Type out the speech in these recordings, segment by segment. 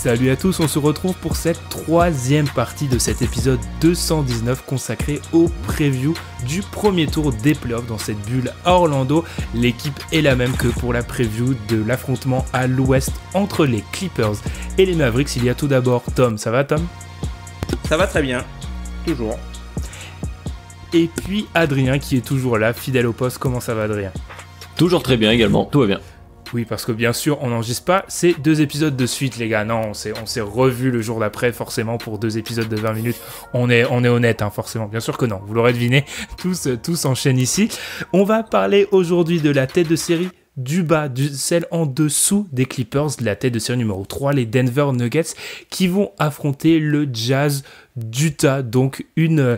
Salut à tous, on se retrouve pour cette troisième partie de cet épisode 219 consacré au preview du premier tour des playoffs dans cette bulle à Orlando. L'équipe est la même que pour la preview de l'affrontement à l'ouest entre les Clippers et les Mavericks. Il y a tout d'abord Tom. Ça va Tom ? Ça va très bien, toujours. Et puis Adrien qui est toujours là, fidèle au poste. Comment ça va Adrien ? Toujours très bien également, tout va bien. Oui, parce que bien sûr, on n'enregistre pas ces 2 épisodes de suite, les gars. Non, on s'est revu le jour d'après, forcément, pour 2 épisodes de 20 minutes. On est honnête, hein, forcément. Bien sûr que non, vous l'aurez deviné, tous enchaînent ici. On va parler aujourd'hui de la tête de série du bas, celle en dessous des Clippers, de la tête de série numéro 3, les Denver Nuggets, qui vont affronter le Jazz d'Utah. Donc une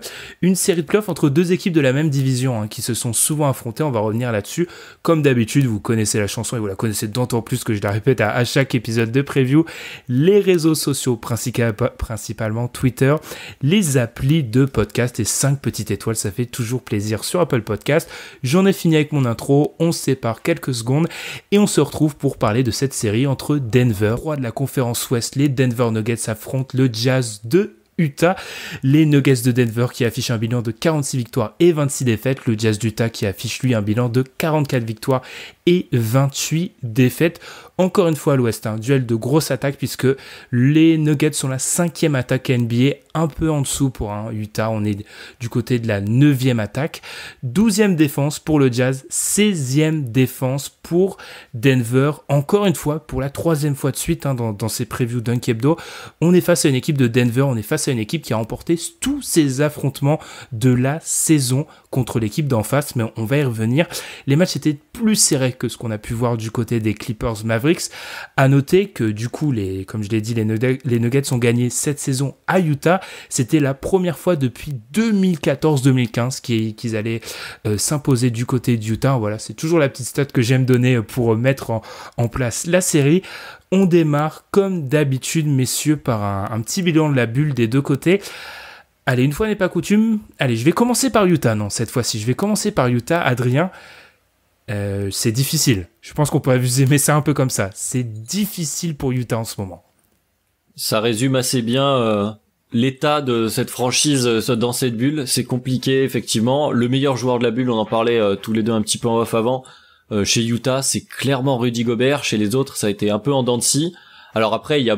série de playoffs entre 2 équipes de la même division qui se sont souvent affrontées. On va revenir là-dessus. Comme d'habitude, vous connaissez la chanson et vous la connaissez d'autant plus que je la répète à chaque épisode de preview. Les réseaux sociaux, principalement Twitter, les applis de podcast et 5 petites étoiles, ça fait toujours plaisir sur Apple Podcast. J'en ai fini avec mon intro, on se sépare quelques secondes et on se retrouve pour parler de cette série entre Denver, roi de la conférence Ouest. Les Denver Nuggets affrontent le Jazz de Utah, les Nuggets de Denver qui affichent un bilan de 46 victoires et 26 défaites, le Jazz d'Utah qui affiche lui un bilan de 44 victoires et 28 défaites. Encore une fois à l'ouest, duel de grosse attaque puisque les Nuggets sont la 5e attaque NBA, un peu en dessous pour Utah, on est du côté de la 9e attaque, 12e défense pour le Jazz, 16e défense pour Denver, encore une fois pour la 3e fois de suite dans ces previews Dunk Hebdo, on est face à une équipe de Denver, on est face à une équipe qui a remporté tous ses affrontements de la saison contre l'équipe d'en face, mais on va y revenir. Les matchs étaient plus serrés que ce qu'on a pu voir du côté des Clippers Mavericks. À noter que du coup, comme je l'ai dit, les Nuggets ont gagné cette saison à Utah. C'était la première fois depuis 2014-2015 qu'ils allaient s'imposer du côté d'Utah. Voilà, c'est toujours la petite stat que j'aime donner pour mettre en place la série. On démarre comme d'habitude, messieurs, par un petit bilan de la bulle des deux côtés. Allez, une fois n'est pas coutume. Allez, je vais commencer par Utah. Non, cette fois-ci, je vais commencer par Utah. Adrien, c'est difficile. Je pense qu'on peut aimer ça un peu comme ça. C'est difficile pour Utah en ce moment. Ça résume assez bien l'état de cette franchise dans cette bulle. C'est compliqué, effectivement. Le meilleur joueur de la bulle, on en parlait tous les deux un petit peu en off avant. Chez Utah, c'est clairement Rudy Gobert. Chez les autres, ça a été un peu en dents de scie. Alors après, il y a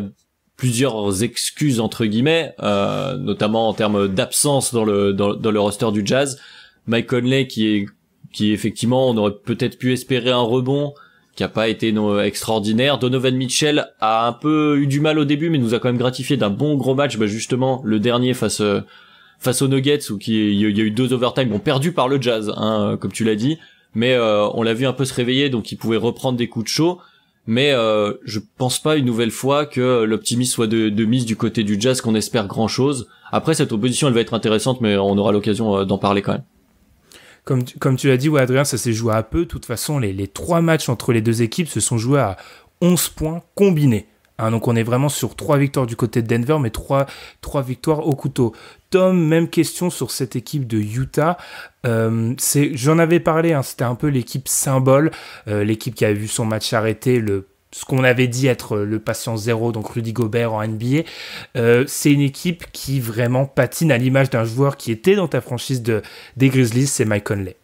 plusieurs excuses entre guillemets, notamment en termes d'absence dans le roster du Jazz. Mike Conley qui effectivement, on aurait peut-être pu espérer un rebond, qui a pas été extraordinaire. Donovan Mitchell a un peu eu du mal au début, mais nous a quand même gratifié d'un bon gros match, justement le dernier face aux Nuggets, où il y a eu 2 overtime, perdu par le Jazz, comme tu l'as dit, mais on l'a vu un peu se réveiller, donc il pouvait reprendre des coups de chaud. Mais je pense pas une nouvelle fois que l'optimisme soit de mise du côté du Jazz, qu'on espère grand chose. Après, cette opposition elle va être intéressante, mais on aura l'occasion d'en parler quand même. Comme tu l'as dit, ouais, Adrien, ça s'est joué à peu. De toute façon, les 3 matchs entre les 2 équipes se sont joués à 11 points combinés. Donc on est vraiment sur 3 victoires du côté de Denver, mais 3 victoires au couteau. Tom, même question sur cette équipe de Utah. J'en avais parlé, c'était un peu l'équipe symbole, l'équipe qui a vu son match arrêté, ce qu'on avait dit être le patient zéro, donc Rudy Gobert en NBA. C'est une équipe qui vraiment patine à l'image d'un joueur qui était dans ta franchise des Grizzlies, c'est Mike Conley.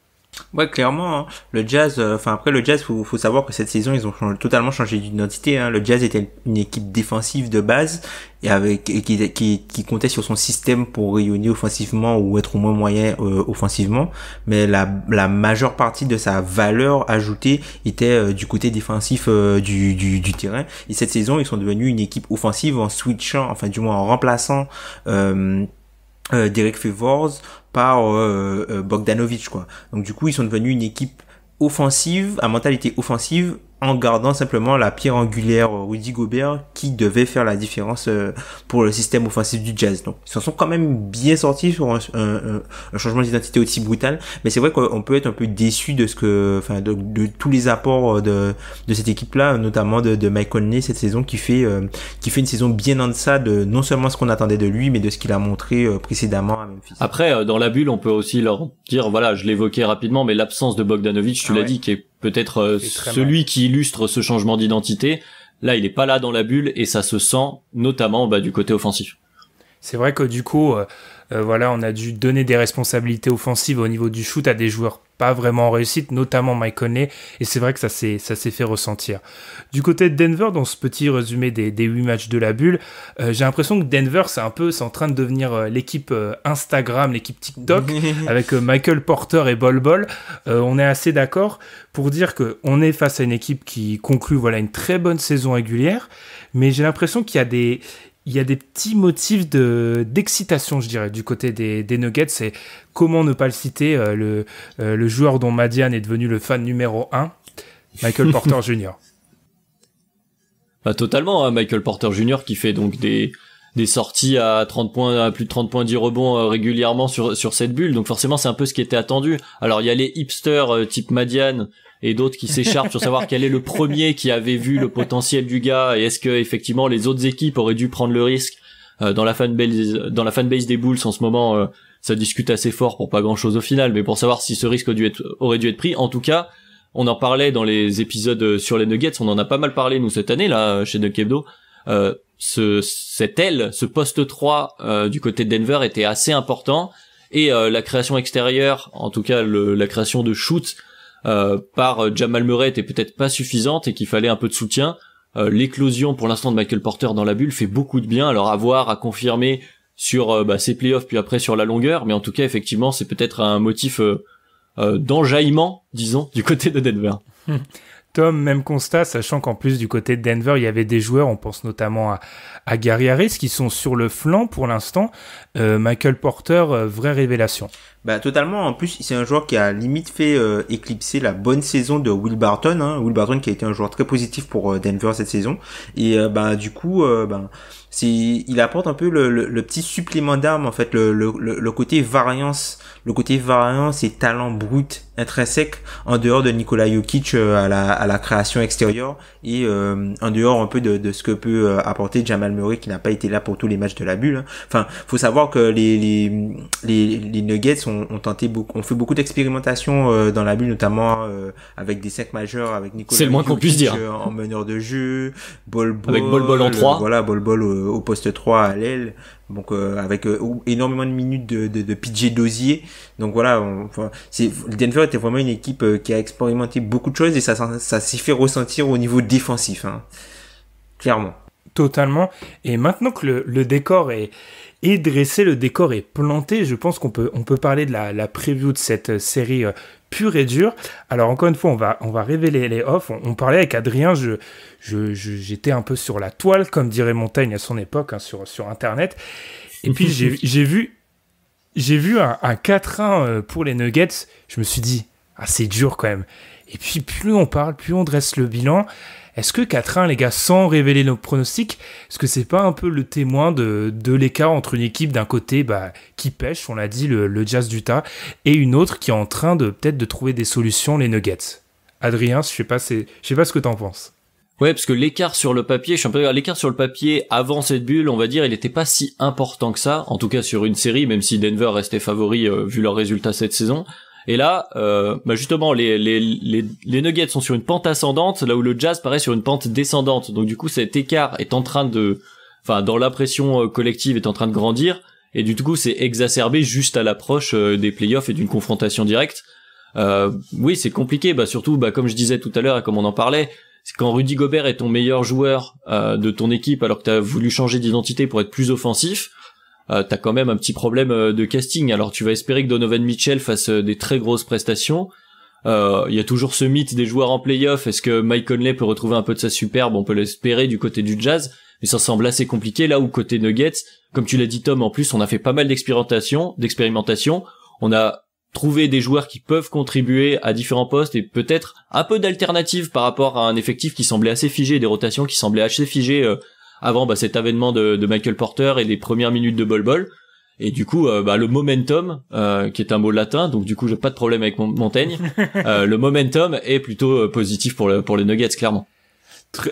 Ouais, clairement, le Jazz, après le Jazz, faut savoir que cette saison, ils ont totalement changé d'identité, Le Jazz était une équipe défensive de base, et qui comptait sur son système pour rayonner offensivement ou être au moins moyen, offensivement. Mais la majeure partie de sa valeur ajoutée était, du côté défensif, du terrain. Et cette saison, ils sont devenus une équipe offensive en switchant, du moins en remplaçant, Derek Favors par Bogdanovic, quoi. Donc du coup, ils sont devenus une équipe offensive, à mentalité offensive, en gardant simplement la pierre angulaire Rudy Gobert qui devait faire la différence pour le système offensif du Jazz. Donc ils s'en sont quand même bien sortis sur un changement d'identité aussi brutal, mais c'est vrai qu'on peut être un peu déçu de de tous les apports de cette équipe-là, notamment de Mike Conley cette saison qui fait une saison bien en deçà de non seulement ce qu'on attendait de lui, mais de ce qu'il a montré précédemment à Memphis. Après, dans la bulle, on peut aussi leur dire, voilà, je l'évoquais rapidement, mais l'absence de Bogdanovic, tu l'as dit, qui est peut-être celui qui illustre ce changement d'identité. Là, il est pas là dans la bulle et ça se sent notamment du côté offensif. C'est vrai que du coup, voilà, on a dû donner des responsabilités offensives au niveau du shoot à des joueurs pas vraiment en réussite, notamment Mike Conley, et c'est vrai que ça s'est fait ressentir. Du côté de Denver, dans ce petit résumé des 8 matchs de la bulle, j'ai l'impression que Denver, c'est en train de devenir l'équipe Instagram, l'équipe TikTok, avec Michael Porter et Bol Bol. On est assez d'accord pour dire qu'on est face à une équipe qui conclut une très bonne saison régulière, mais j'ai l'impression qu'il y a des petits motifs d'excitation, je dirais, du côté des Nuggets. C'est comment ne pas le citer, le joueur dont Madiane est devenu le fan numéro 1, Michael Porter Jr. Totalement, hein, Michael Porter Jr. qui fait donc des sorties à 30 points, à plus de 30 points, 10 rebonds régulièrement sur cette bulle. Donc forcément, c'est un peu ce qui était attendu. Alors il y a les hipsters type Madiane et d'autres qui s'écharpent sur savoir quel est le premier qui avait vu le potentiel du gars et est-ce que effectivement les autres équipes auraient dû prendre le risque. Dans la fanbase des Bulls en ce moment, ça discute assez fort pour pas grand chose au final, mais pour savoir si ce risque aurait dû être pris. En tout cas, on en parlait dans les épisodes sur les Nuggets, on en a pas mal parlé nous cette année là chez Dunk Hebdo. Cette aile, ce poste 3 du côté de Denver était assez important et la création extérieure, en tout cas la création de shoot par Jamal Murray était peut-être pas suffisante et qu'il fallait un peu de soutien. L'éclosion pour l'instant de Michael Porter dans la bulle fait beaucoup de bien, alors à confirmer sur ses playoffs puis après sur la longueur, mais en tout cas effectivement c'est peut-être un motif d'enjaillement, disons, du côté de Denver. Tom, même constat, sachant qu'en plus du côté de Denver, il y avait des joueurs, on pense notamment à Gary Harris, qui sont sur le flanc pour l'instant. Michael Porter, vraie révélation. Totalement. En plus, c'est un joueur qui a limite fait éclipser la bonne saison de Will Barton. Hein. Will Barton qui a été un joueur très positif pour Denver cette saison. Et du coup, il apporte un peu le petit supplément d'armes en fait, le côté variance et talent brut intrinsèque en dehors de Nikola Jokic à la création extérieure et en dehors un peu de ce que peut apporter Jamal Murray qui n'a pas été là pour tous les matchs de la bulle. Hein. Enfin, faut savoir que les Nuggets ont fait beaucoup d'expérimentations dans la bulle, notamment avec des 5 majeurs, avec Nikola C'est le moins Jokic qu'on puisse dire. En meneur de jeu, Bol avec Bol Bol en 3. Bol Bol au poste 3 à l'aile. Donc avec énormément de minutes de PJ Dozier. Donc voilà, Denver était vraiment une équipe qui a expérimenté beaucoup de choses et ça s'y fait ressentir au niveau défensif, hein. Clairement. Totalement. Et maintenant que le décor est dressé, le décor est planté, je pense qu'on peut parler de la preview de cette série pure et dure. Alors encore une fois, on va révéler les offs. On parlait avec Adrien, j'étais un peu sur la toile, comme dirait Montaigne à son époque, hein, sur Internet. Et puis j'ai vu un 4-1 pour les Nuggets. Je me suis dit, c'est dur quand même. Et puis plus on parle, plus on dresse le bilan. Est-ce que 4-1, les gars, sans révéler nos pronostics, est-ce que c'est pas un peu le témoin de l'écart entre une équipe d'un côté qui pêche, on l'a dit, le Jazz d'Utah, et une autre qui est en train peut-être de trouver des solutions, les Nuggets? Adrien, je sais pas ce que t'en penses. Ouais, parce que l'écart sur le papier, avant cette bulle, on va dire, il était pas si important que ça, en tout cas sur une série, même si Denver restait favori vu leurs résultats cette saison. Et là, justement, les Nuggets sont sur une pente ascendante, là où le Jazz paraît sur une pente descendante. Donc du coup, cet écart est en train dans l'impression collective, est en train de grandir. Et du coup, c'est exacerbé juste à l'approche des playoffs et d'une confrontation directe. Oui, c'est compliqué. Surtout, comme je disais tout à l'heure et comme on en parlait, c'est quand Rudy Gobert est ton meilleur joueur de ton équipe, alors que t'as voulu changer d'identité pour être plus offensif. T'as quand même un petit problème de casting. Alors tu vas espérer que Donovan Mitchell fasse des très grosses prestations. Il y a toujours ce mythe des joueurs en play-off. Est-ce que Mike Conley peut retrouver un peu de sa superbe? On peut l'espérer du côté du Jazz, mais ça semble assez compliqué. Là où côté Nuggets, comme tu l'as dit Tom, en plus on a fait pas mal d'expérimentation. On a trouvé des joueurs qui peuvent contribuer à différents postes et peut-être un peu d'alternative par rapport à un effectif qui semblait assez figé, des rotations qui semblaient assez figées avant cet avènement de Michael Porter et les premières minutes de Bol Bol. Et du coup, le momentum, qui est un mot latin, donc du coup, j'ai pas de problème avec Montaigne. Le momentum est plutôt positif pour les Nuggets, clairement.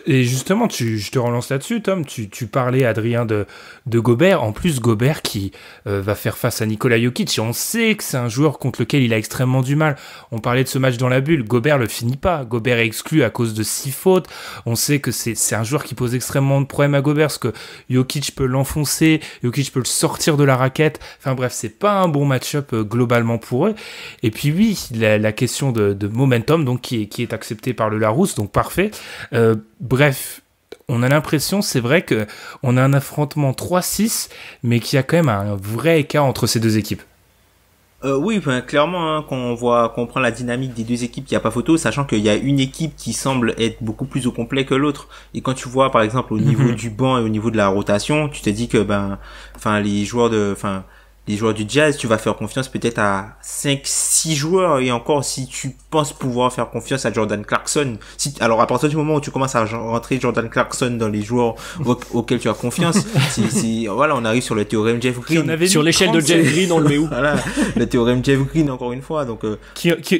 Et justement, je te relance là-dessus, Tom. Tu parlais, Adrien, de Gobert. En plus, Gobert qui va faire face à Nikola Jokic. Et on sait que c'est un joueur contre lequel il a extrêmement du mal. On parlait de ce match dans la bulle. Gobert le finit pas. Gobert est exclu à cause de 6 fautes. On sait que c'est un joueur qui pose extrêmement de problèmes à Gobert parce que Jokic peut l'enfoncer. Jokic peut le sortir de la raquette. Enfin bref, c'est pas un bon match-up globalement pour eux. Et puis oui, la question de momentum, donc qui est acceptée par le Larousse, donc parfait. Bref, on a l'impression, c'est vrai que on a un affrontement 3-6, mais qu'il y a quand même un vrai écart entre ces deux équipes. Oui, enfin, clairement, hein, qu'on prend la dynamique des deux équipes, il n'y a pas photo, sachant qu'il y a une équipe qui semble être beaucoup plus au complet que l'autre. Et quand tu vois, par exemple, au niveau du banc et au niveau de la rotation, tu te dis que, les joueurs du Jazz, tu vas faire confiance peut-être à 5-6 joueurs, et encore, si tu penses pouvoir faire confiance à Jordan Clarkson, alors à partir du moment où tu commences à rentrer Jordan Clarkson dans les joueurs auxquels tu as confiance, voilà, on arrive sur le théorème Jeff Green. Sur l'échelle de Jeff Green, on le met où? Voilà, le théorème Jeff Green, encore une fois, donc,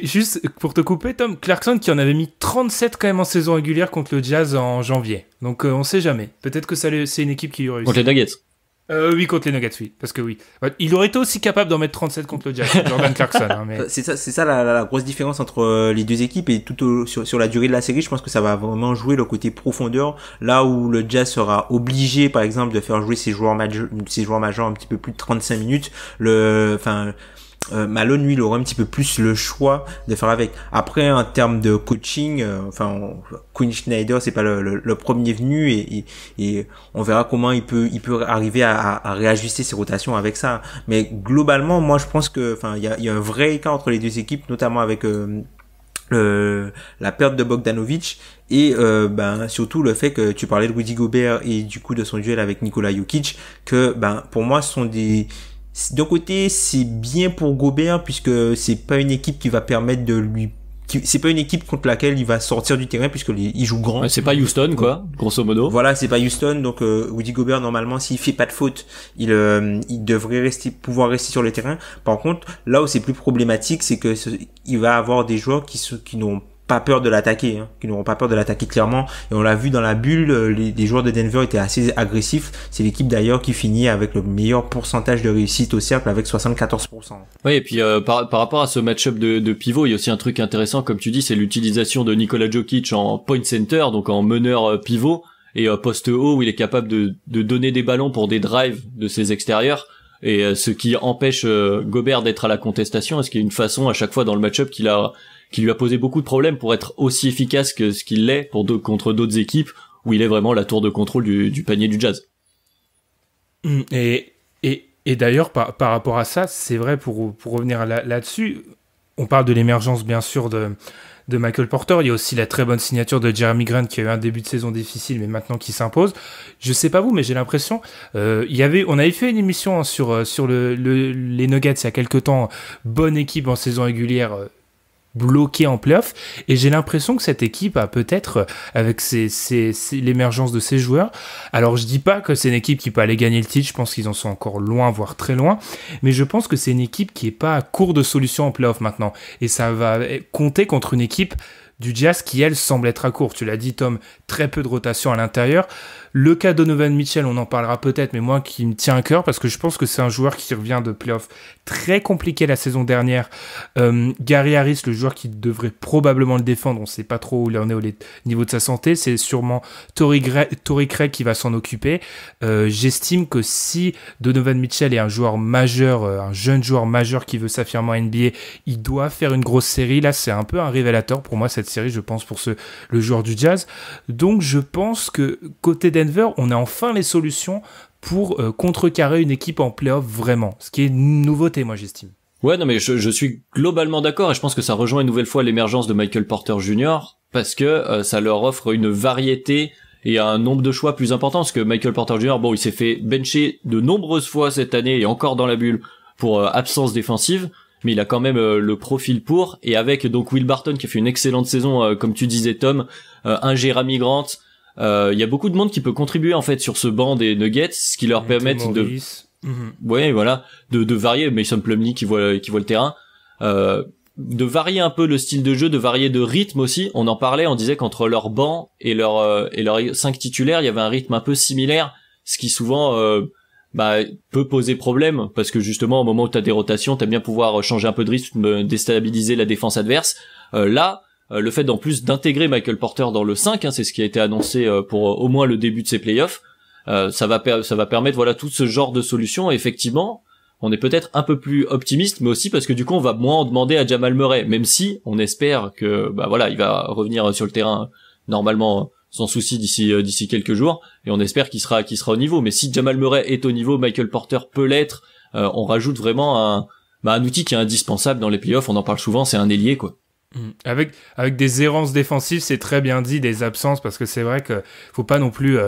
Juste pour te couper, Tom, Clarkson qui en avait mis 37 quand même en saison régulière contre le Jazz en janvier. Donc, on sait jamais. Peut-être que c'est une équipe qui réussit. Contre les Nuggets. Oui, contre les Nuggets, oui. Parce que oui. Il aurait été aussi capable d'en mettre 37 contre le Jazz, Jordan Clarkson. Hein, mais... C'est ça la grosse différence entre les deux équipes, et sur la durée de la série, je pense que ça va vraiment jouer le côté profondeur, là où le Jazz sera obligé, par exemple, de faire jouer ses joueurs majeurs un petit peu plus de 35 minutes. Malone, lui, il aura un petit peu plus le choix de faire avec. Après, en termes de coaching, Quinn Snyder, c'est pas le premier venu, et on verra comment il peut arriver à réajuster ses rotations avec ça. Mais globalement, moi, je pense que, il y a un vrai écart entre les deux équipes, notamment avec la perte de Bogdanovic, et surtout le fait que tu parlais de Rudy Gobert et du coup de son duel avec Nikola Jokic, que pour moi ce sont d'un côté c'est bien pour Gobert, puisque c'est pas une équipe qui va permettre c'est pas une équipe contre laquelle il va sortir du terrain, puisque il joue grand. Ouais, c'est pas Houston, quoi, grosso modo. Voilà, c'est pas Houston, donc Rudy Gobert, normalement, s'il fait pas de faute, il devrait pouvoir rester sur le terrain. Par contre, là où c'est plus problématique, c'est que il va avoir des joueurs qui n'ont pas peur de l'attaquer, qui n'auront pas peur de l'attaquer clairement. Et on l'a vu dans la bulle, les joueurs de Denver étaient assez agressifs. C'est l'équipe d'ailleurs qui finit avec le meilleur pourcentage de réussite au cercle, avec 74%. Oui, et puis par rapport à ce match-up de pivot, il y a aussi un truc intéressant, comme tu dis, c'est l'utilisation de Nikola Jokic en point center, donc en meneur pivot, et poste haut, où il est capable de donner des ballons pour des drives de ses extérieurs, et ce qui empêche Gobert d'être à la contestation, et ce qui est une façon à chaque fois dans le match-up qui lui a posé beaucoup de problèmes pour être aussi efficace que ce qu'il l'est contre d'autres équipes où il est vraiment la tour de contrôle du panier du Jazz. Et d'ailleurs, par rapport à ça, c'est vrai, pour revenir là-dessus, on parle de l'émergence bien sûr de Michael Porter. Il y a aussi la très bonne signature de Jeremy Grant qui a eu un début de saison difficile, mais maintenant qui s'impose. Je sais pas vous, mais j'ai l'impression, on avait fait une émission sur les Nuggets il y a quelques temps, bonne équipe en saison régulière, bloqué en play-off, et j'ai l'impression que cette équipe a peut-être, avec l'émergence de ses joueurs, alors je dis pas que c'est une équipe qui peut aller gagner le titre, je pense qu'ils en sont encore loin, voire très loin, mais je pense que c'est une équipe qui est pas à court de solutions en play-off maintenant, et ça va compter contre une équipe du Jazz qui, elle, semble être à court. Tu l'as dit, Tom, très peu de rotation à l'intérieur. Le cas de Donovan Mitchell, on en parlera peut-être, mais moi qui me tient à cœur, parce que je pense que c'est un joueur qui revient de playoff très compliqué la saison dernière. Gary Harris, le joueur qui devrait probablement le défendre, on ne sait pas trop où il en est au niveau de sa santé, c'est sûrement Torrey Craig qui va s'en occuper. J'estime que si Donovan Mitchell est un joueur majeur, un jeune joueur majeur qui veut s'affirmer en NBA, il doit faire une grosse série. Là, c'est un peu un révélateur pour moi, cette série, je pense, pour le joueur du Jazz. Donc, je pense que côté Denver, on a enfin les solutions pour contrecarrer une équipe en play-off vraiment. Ce qui est une nouveauté, moi, j'estime. Ouais, non, mais je suis globalement d'accord, et je pense que ça rejoint une nouvelle fois l'émergence de Michael Porter Jr., parce que ça leur offre une variété et un nombre de choix plus important, parce que Michael Porter Jr., bon, il s'est fait bencher de nombreuses fois cette année, et encore dans la bulle, pour absence défensive, mais il a quand même le profil pour, et avec donc Will Barton qui a fait une excellente saison, comme tu disais Tom, un Jeremy Grant, il y a beaucoup de monde qui peut contribuer en fait sur ce banc des Nuggets, ce qui leur permet de varier. Mason Plumlee qui voit le terrain. de varier un peu le style de jeu, de varier de rythme aussi. On en parlait, on disait qu'entre leur banc et leurs 5 titulaires, il y avait un rythme un peu similaire, ce qui souvent peut poser problème, parce que justement au moment où t'as des rotations, t'aimes bien pouvoir changer un peu de rythme, déstabiliser la défense adverse. Le fait d'en plus d'intégrer Michael Porter dans le 5, c'est ce qui a été annoncé pour au moins le début de ces playoffs, ça va permettre voilà tout ce genre de solutions. Et effectivement, on est peut-être un peu plus optimiste, mais aussi parce que du coup on va moins en demander à Jamal Murray, même si on espère que il va revenir sur le terrain normalement sans souci d'ici quelques jours, et on espère qu'il sera au niveau. Mais si Jamal Murray est au niveau, Michael Porter peut l'être. On rajoute vraiment un outil qui est indispensable dans les playoffs. On en parle souvent, c'est un ailier quoi. Avec des errances défensives, c'est très bien dit, des absences, parce que c'est vrai que faut pas non plus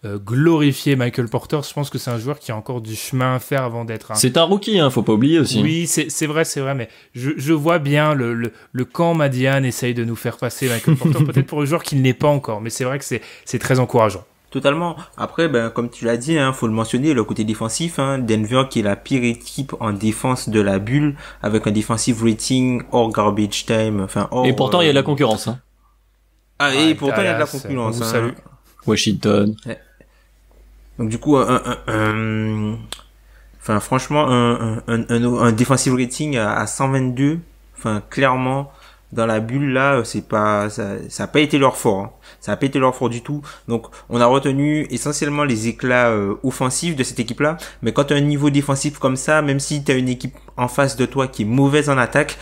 glorifier Michael Porter. Je pense que c'est un joueur qui a encore du chemin à faire avant d'être C'est un rookie, faut pas oublier aussi. Oui, c'est vrai, mais je vois bien le camp Madiane essaye de nous faire passer Michael Porter, peut-être pour le joueur qui ne l'est pas encore, mais c'est vrai que c'est très encourageant. Totalement. Après, comme tu l'as dit, faut le mentionner, le côté défensif, Denver qui est la pire équipe en défense de la bulle, avec un defensive rating hors garbage time, et pourtant il y a de la concurrence, et pourtant il y a de la concurrence, Salut. Washington. Ouais. Donc du coup, franchement, un defensive rating à 122, clairement, dans la bulle là, ça a pas été leur fort. Ça a pas été leur fort du tout. Donc on a retenu essentiellement les éclats offensifs de cette équipe là, mais quand tu as un niveau défensif comme ça, même si tu as une équipe en face de toi qui est mauvaise en attaque,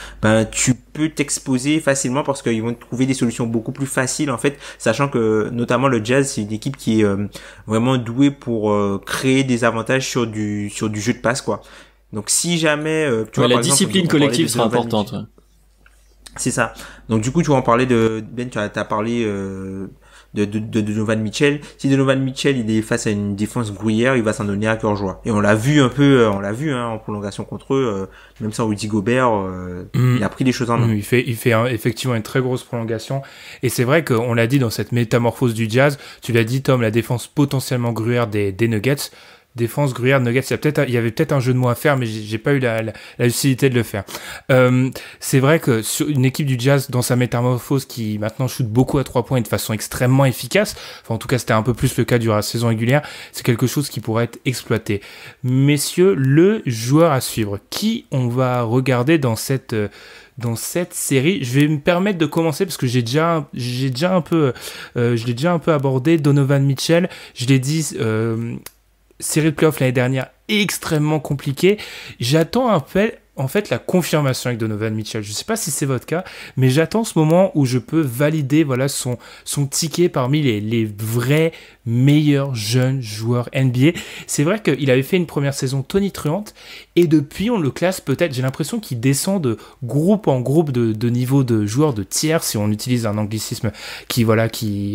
tu peux t'exposer facilement parce qu'ils vont trouver des solutions beaucoup plus faciles en fait, sachant que notamment le Jazz, c'est une équipe qui est vraiment douée pour créer des avantages sur du jeu de passe quoi. Donc si jamais la discipline collective sera importante. C'est ça. Donc du coup, tu vas en parler tu as parlé de Donovan Mitchell. Si Donovan Mitchell il est face à une défense gruyère, il va s'en donner à cœur joie. Et on l'a vu en prolongation contre eux, même sans Rudy Gobert, il a pris les choses en main. Il fait effectivement une très grosse prolongation. Et c'est vrai qu'on l'a dit dans cette métamorphose du Jazz, tu l'as dit Tom, la défense potentiellement gruyère des Nuggets. Défense gruyère Nuggets, il y avait peut-être un jeu de mots à faire, mais j'ai pas eu la lucidité de le faire. C'est vrai que sur une équipe du Jazz dans sa métamorphose qui maintenant shoot beaucoup à 3 points et de façon extrêmement efficace, en tout cas c'était un peu plus le cas durant la saison régulière, c'est quelque chose qui pourrait être exploité. Messieurs, le joueur à suivre, qui on va regarder dans cette série, je vais me permettre de commencer parce que je l'ai déjà un peu abordé. Donovan Mitchell, je l'ai dit, série de playoffs l'année dernière extrêmement compliquée. J'attends un peu en fait la confirmation avec Donovan Mitchell. Je ne sais pas si c'est votre cas, mais j'attends ce moment où je peux valider son ticket parmi les vrais meilleurs jeunes joueurs NBA. C'est vrai qu'il avait fait une première saison tonitruante et depuis on le classe peut-être, j'ai l'impression qu'il descend de groupe en groupe de niveau de joueurs de tiers, si on utilise un anglicisme qui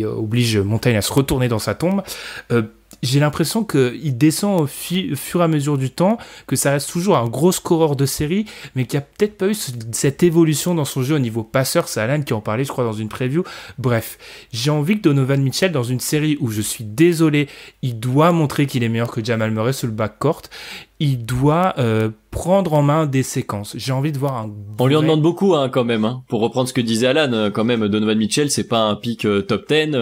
oblige Montagne à se retourner dans sa tombe. J'ai l'impression qu'il descend au fur et à mesure du temps, que ça reste toujours un gros scoreur de série, mais qu'il n'y a peut-être pas eu cette évolution dans son jeu au niveau passeur. C'est Alan qui en parlait, je crois, dans une preview. Bref, j'ai envie que Donovan Mitchell, dans une série où je suis désolé, il doit montrer qu'il est meilleur que Jamal Murray sur le backcourt, il doit prendre en main des séquences. J'ai envie de voir On lui en demande beaucoup quand même. Pour reprendre ce que disait Alan, quand même, Donovan Mitchell, c'est pas un pick top 10...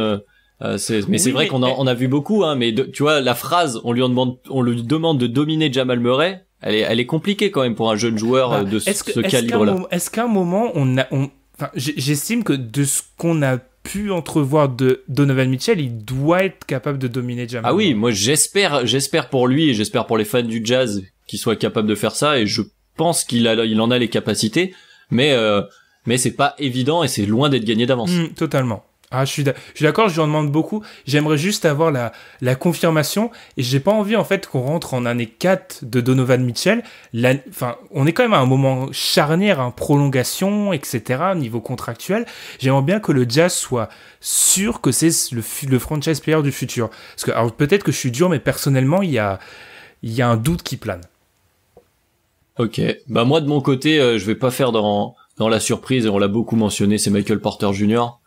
c'est vrai qu'on a vu beaucoup, mais tu vois, la phrase, on lui demande de dominer Jamal Murray, elle est compliquée quand même pour un jeune joueur de ce calibre-là. Est-ce qu'à un moment, j'estime que de ce qu'on a pu entrevoir de Donovan Mitchell, il doit être capable de dominer Jamal Murray. Oui, moi j'espère pour lui et j'espère pour les fans du Jazz qu'il soit capable de faire ça, et je pense qu'il en a les capacités, mais c'est pas évident et c'est loin d'être gagné d'avance. Totalement. Je suis d'accord, je lui en demande beaucoup. J'aimerais juste avoir la confirmation et j'ai pas envie en fait qu'on rentre en année 4 de Donovan Mitchell. On est quand même à un moment charnière, prolongation, etc. niveau contractuel. J'aimerais bien que le Jazz soit sûr que c'est le franchise player du futur. Parce que alors peut-être que je suis dur, mais personnellement il y a un doute qui plane. Ok, moi de mon côté, je vais pas faire dans la surprise. On l'a beaucoup mentionné, c'est Michael Porter Jr.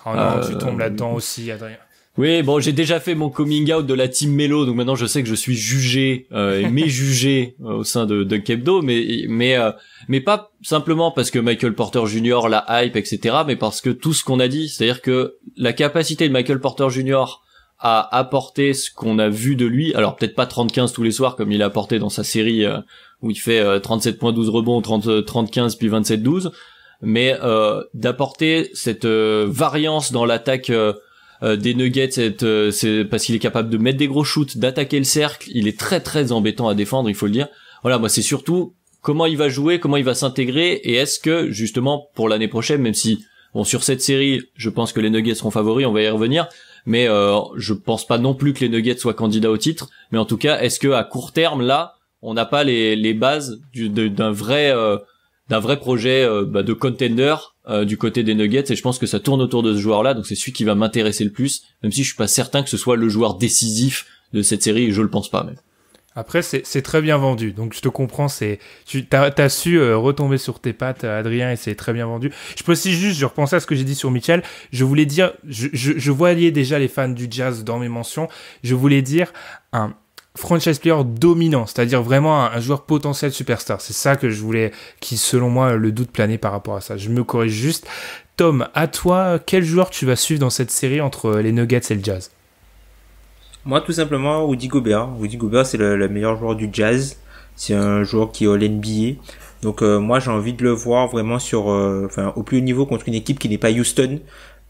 Oh non, tu tombes là-dedans aussi, Adrien. Oui, bon, j'ai déjà fait mon coming out de la team Melo, donc maintenant je sais que je suis jugé et méjugé au sein de Kebdo, mais pas simplement parce que Michael Porter Jr. la hype, etc., mais parce que tout ce qu'on a dit, c'est-à-dire que la capacité de Michael Porter Jr. à apporter ce qu'on a vu de lui, alors peut-être pas 30-15 tous les soirs comme il a apporté dans sa série où il fait 37 points, 12 rebonds, 30-15 puis 27-12, mais d'apporter cette variance dans l'attaque des Nuggets, c'est parce qu'il est capable de mettre des gros shoots, d'attaquer le cercle, il est très très embêtant à défendre, il faut le dire. Voilà, moi c'est surtout comment il va jouer, comment il va s'intégrer, et est-ce que justement pour l'année prochaine, même si bon sur cette série, je pense que les Nuggets seront favoris, on va y revenir, mais je pense pas non plus que les Nuggets soient candidats au titre, mais en tout cas, est-ce que à court terme là, on n'a pas les bases d'un vrai projet de contender du côté des Nuggets, et je pense que ça tourne autour de ce joueur-là, donc c'est celui qui va m'intéresser le plus, même si je suis pas certain que ce soit le joueur décisif de cette série, je le pense pas même. Après, c'est très bien vendu, donc je te comprends, t'as su retomber sur tes pattes, Adrien, et c'est très bien vendu. Je peux aussi juste, je repensais à ce que j'ai dit sur Mitchell, je voulais dire, je voyais déjà les fans du Jazz dans mes mentions, je voulais dire un franchise player dominant, c'est-à-dire vraiment un joueur potentiel superstar. C'est ça que je voulais, qui selon moi le doute planait par rapport à ça. Je me corrige juste. Tom, à toi, quel joueur tu vas suivre dans cette série entre les Nuggets et le Jazz? Moi, tout simplement, Rudy Gobert. Rudy Gobert, c'est le meilleur joueur du Jazz. C'est un joueur qui est All NBA. Donc, moi, j'ai envie de le voir vraiment au plus haut niveau contre une équipe qui n'est pas Houston.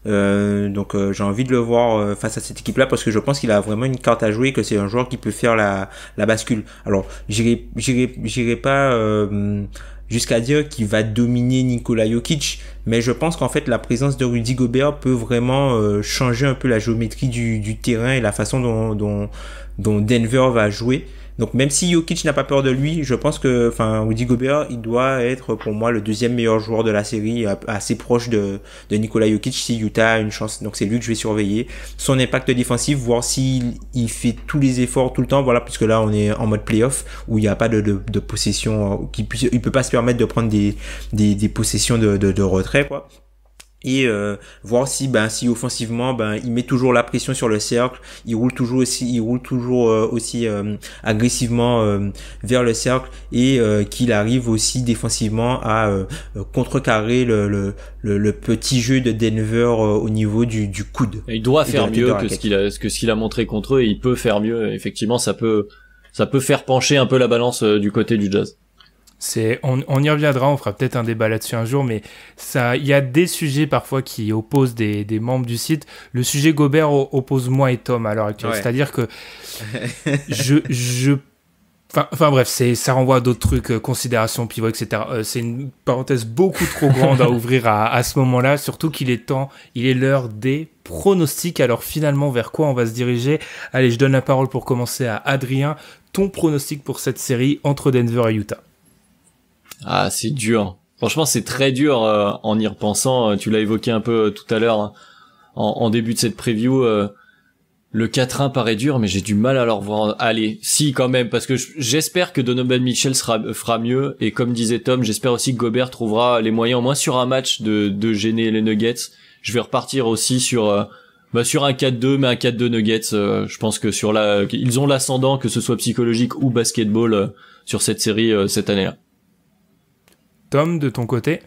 Donc j'ai envie de le voir face à cette équipe-là parce que je pense qu'il a vraiment une carte à jouer, que c'est un joueur qui peut faire la bascule. Alors j'irai pas jusqu'à dire qu'il va dominer Nikola Jokic, mais je pense qu'en fait la présence de Rudy Gobert peut vraiment changer un peu la géométrie du terrain et la façon dont Denver va jouer. Donc même si Jokic n'a pas peur de lui, je pense que Rudy Gobert, il doit être pour moi le deuxième meilleur joueur de la série, assez proche de Nikola Jokic si Utah a une chance. Donc c'est lui que je vais surveiller. Son impact défensif, voir s'il fait tous les efforts tout le temps, voilà, puisque là on est en mode playoff où il n'y a pas de possession, il peut pas se permettre de prendre des possessions de retrait, quoi. Et voir si offensivement il met toujours la pression sur le cercle, il roule toujours aussi agressivement vers le cercle, et qu'il arrive aussi défensivement à contrecarrer le petit jeu de Denver au niveau du coude. Et il doit faire mieux que ce qu'il a montré contre eux, et il peut faire mieux. Effectivement, ça peut faire pencher un peu la balance du côté du Jazz. On y reviendra, on fera peut-être un débat là-dessus un jour, mais il y a des sujets parfois qui opposent des membres du site. Le sujet Gobert oppose moi et Tom à l'heure actuelle. Ouais. C'est-à-dire que Enfin bref, ça renvoie à d'autres trucs, considérations, pivot, etc. C'est une parenthèse beaucoup trop grande à ouvrir à ce moment-là, surtout il est l'heure des pronostics. Alors finalement, vers quoi on va se diriger? Allez, je donne la parole pour commencer à Adrien. Ton pronostic pour cette série entre Denver et Utah? Ah, c'est dur. Franchement, c'est très dur en y repensant. Tu l'as évoqué un peu tout à l'heure en début de cette preview. Le 4-1 paraît dur, mais j'ai du mal à le revoir. Allez, si quand même, parce que j'espère que Donovan Mitchell fera mieux. Et comme disait Tom, j'espère aussi que Gobert trouvera les moyens, au moins sur un match, de gêner les Nuggets. Je vais repartir aussi sur un 4-2, mais un 4-2 Nuggets. Je pense que ils ont l'ascendant, que ce soit psychologique ou basketball, sur cette série cette année-là. Tom, de ton côté?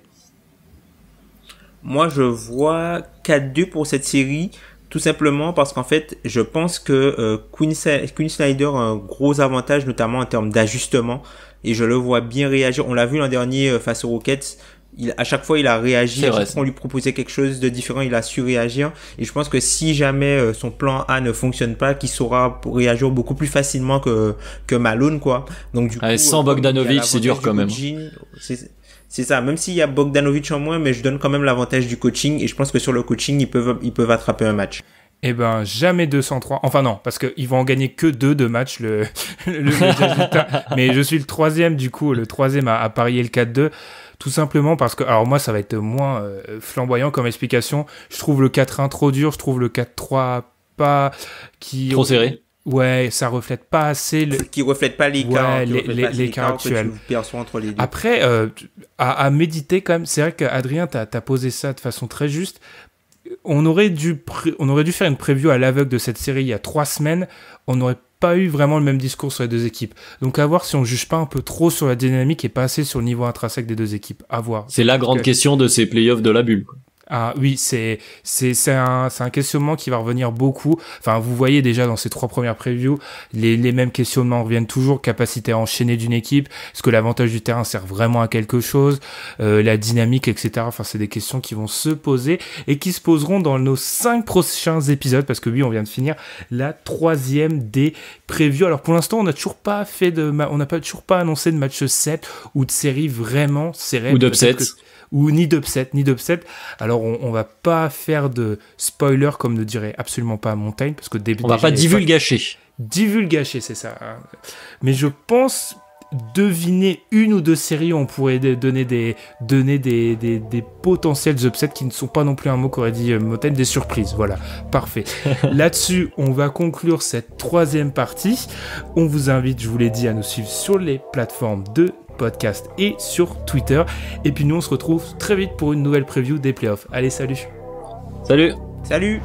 Moi, je vois 4-2 pour cette série, tout simplement parce qu'en fait, je pense que Quinn Snyder a un gros avantage, notamment en termes d'ajustement, et je le vois bien réagir. On l'a vu l'an dernier face aux Rockets. À chaque fois, il a réagi. À chaque fois, on lui proposait quelque chose de différent, il a su réagir. Et je pense que si jamais son plan A ne fonctionne pas, qu'il saura réagir beaucoup plus facilement que Malone, quoi. Donc du coup, sans Bogdanovic, c'est dur quand même. C'est ça, même s'il y a Bogdanovic en moins, mais je donne quand même l'avantage du coaching, et je pense que sur le coaching, ils peuvent attraper un match. Eh ben, jamais 203. Enfin non, parce qu'ils vont en gagner que 2 de match, le mais je suis le troisième, du coup, à parier le 4-2. Tout simplement parce que, alors moi, ça va être moins flamboyant comme explication. Je trouve le 4-1 trop dur, je trouve le 4-3 pas trop serré. Ouais, ça reflète pas assez qui reflète pas l'écart, l'écart actuel. Entre les deux. Après, à méditer quand même, c'est vrai qu'Adrien, t'as posé ça de façon très juste. on aurait dû faire une preview à l'aveugle de cette série il y a 3 semaines, on n'aurait pas eu vraiment le même discours sur les deux équipes. Donc à voir si on juge pas un peu trop sur la dynamique et pas assez sur le niveau intrinsèque des deux équipes. À voir. C'est la grande question de ces playoffs de la bulle, quoi. Ah oui, c'est un questionnement qui va revenir beaucoup. Enfin, vous voyez déjà dans ces 3 premières previews, les mêmes questionnements reviennent toujours. Capacité à enchaîner d'une équipe, est-ce que l'avantage du terrain sert vraiment à quelque chose, la dynamique, etc. Enfin, c'est des questions qui vont se poser et qui se poseront dans nos 5 prochains épisodes, parce que oui, on vient de finir la 3e des previews. Alors pour l'instant, on n'a toujours pas toujours pas annoncé de match 7 ou de série vraiment serrée. Ou d'upset. Ou ni d'upset. Alors on va pas faire de spoiler comme ne dirait absolument pas Montaigne, parce que on va pas divulgacher. Divulgacher, c'est ça. Mais je pense deviner une ou deux séries où on pourrait donner des potentiels upsets qui ne sont pas non plus un mot qu'aurait dit Montaigne, des surprises. Voilà, parfait. Là-dessus, on va conclure cette 3e partie. On vous invite, je vous l'ai dit, à nous suivre sur les plateformes de podcast et sur Twitter. Et puis nous, on se retrouve très vite pour une nouvelle preview des playoffs. Allez, salut. Salut. Salut.